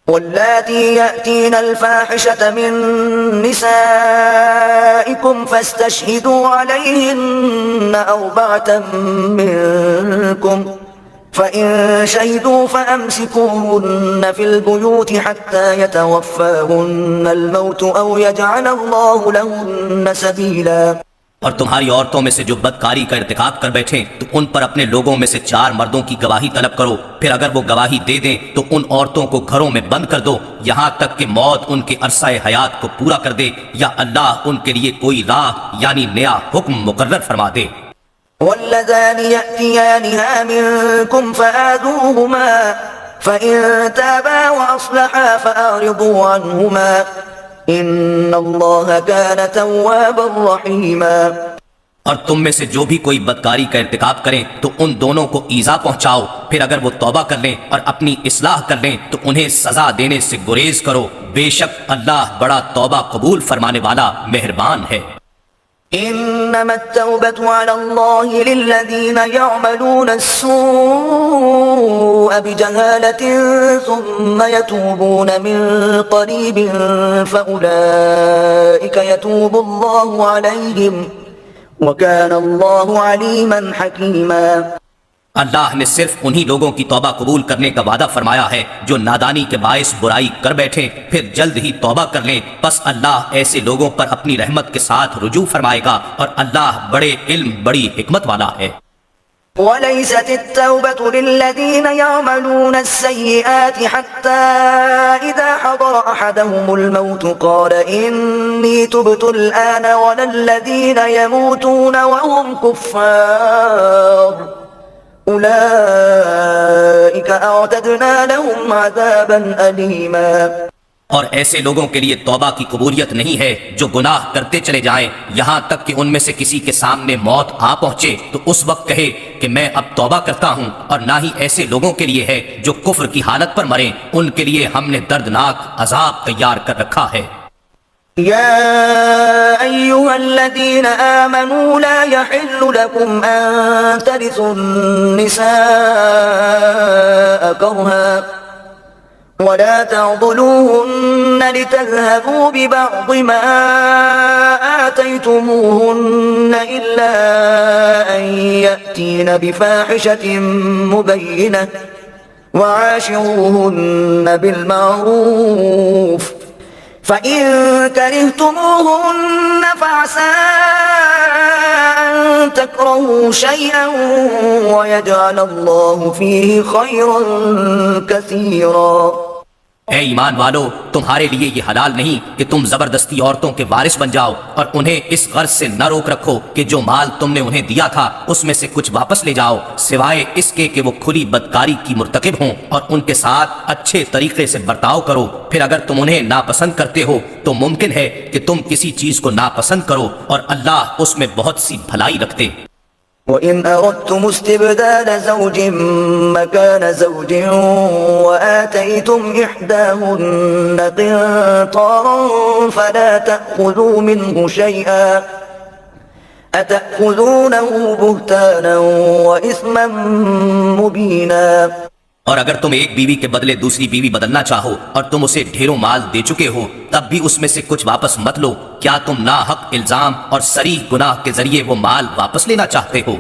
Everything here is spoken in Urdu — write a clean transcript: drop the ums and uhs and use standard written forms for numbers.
واللاتي يأتين الفاحشة من نسائكم فاستشهدوا عليهن 4 منكم، فإن شهدوا فأمسكوهن في البيوت حتى يتوفاهن الموت أو يجعل الله لهن سبيلا۔ اور تمہاری عورتوں میں سے جو بدکاری کا ارتکاب کر بیٹھیں تو ان پر اپنے لوگوں میں سے 4 مردوں کی گواہی طلب کرو، پھر اگر وہ گواہی دے دیں تو ان عورتوں کو گھروں میں بند کر دو یہاں تک کہ موت ان کے عرصہ حیات کو پورا کر دے یا اللہ ان کے لیے کوئی راہ یعنی نیا حکم مقرر فرما دے۔ واللذان يأتيانها منكم فآذوهما فإن تابا وأصلحا فأعرضوا عنهما إن الله كان توابا رحيما۔ اور تم میں سے جو بھی کوئی بدکاری کا ارتکاب کریں تو ان دونوں کو ایذا پہنچاؤ، پھر اگر وہ توبہ کر لیں اور اپنی اصلاح کر لیں تو انہیں سزا دینے سے گریز کرو، بے شک اللہ بڑا توبہ قبول فرمانے والا مہربان ہے۔ إنما التوبة على الله للذين يعملون السوء بجهالة ثم يتوبون من قريب فأولئك يتوب الله عليهم وكان الله عليما حكيما۔ اللہ نے صرف انہی لوگوں کی توبہ قبول کرنے کا وعدہ فرمایا ہے جو نادانی کے باعث برائی کر بیٹھیں پھر جلد ہی توبہ کر لیں، پس اللہ ایسے لوگوں پر اپنی رحمت کے ساتھ رجوع فرمائے گا اور اللہ بڑے علم بڑی حکمت والا ہے۔ وليست التوبة للذين يعملون السيئات حتى إذا حضر أحدهم الموت قال إني تبت الآن ولا الذين يموتون وهم كفار أولئك أعتدنا لهم عذابا أليما۔ اور ایسے لوگوں کے لیے توبہ کی قبولیت نہیں ہے جو گناہ کرتے چلے جائیں یہاں تک کہ ان میں سے کسی کے سامنے موت آ پہنچے تو اس وقت کہے کہ میں اب توبہ کرتا ہوں، اور نہ ہی ایسے لوگوں کے لیے ہے جو کفر کی حالت پر مریں، ان کے لیے ہم نے دردناک عذاب تیار کر رکھا ہے۔ يا أيها الذين آمنوا لا يحل لكم أن ترثوا النساء كرها ولا تعضلوهن لتذهبوا ببعض ما آتيتموهن إلا أن يأتين بفاحشة مبينة وعاشروهن بالمعروف فإن كرهتموهن فعسى أن تكرهوا شيئا ويجعل الله فيه خيرا كثيرا۔ اے ایمان والو، تمہارے لیے یہ حلال نہیں کہ تم زبردستی عورتوں کے وارث بن جاؤ اور انہیں اس غرض سے نہ روک رکھو کہ جو مال تم نے انہیں دیا تھا اس میں سے کچھ واپس لے جاؤ، سوائے اس کے کہ وہ کھلی بدکاری کی مرتکب ہوں، اور ان کے ساتھ اچھے طریقے سے برتاؤ کرو، پھر اگر تم انہیں ناپسند کرتے ہو تو ممکن ہے کہ تم کسی چیز کو ناپسند کرو اور اللہ اس میں بہت سی بھلائی رکھتے۔ وَإِنْ أَرَدْتُمُ اسْتِبْدَالَ زَوْجٍ مَّكَانَ زَوْجٍ وَآتَيْتُمْ إِحْدَاهُنَّ قِنطَارًا فَلَا تَأْخُذُوا مِنْهُ شَيْئًا أَتَأْخُذُونَهُ بُهْتَانًا وَإِثْمًا مُّبِينًا۔ اور اگر تم ایک بیوی کے بدلے دوسری بیوی بدلنا چاہو اور تم اسے ڈھیروں مال دے چکے ہو تب بھی اس میں سے کچھ واپس مت لو، کیا تم ناحق الزام اور صریح گناہ کے ذریعے وہ مال واپس لینا چاہتے ہو؟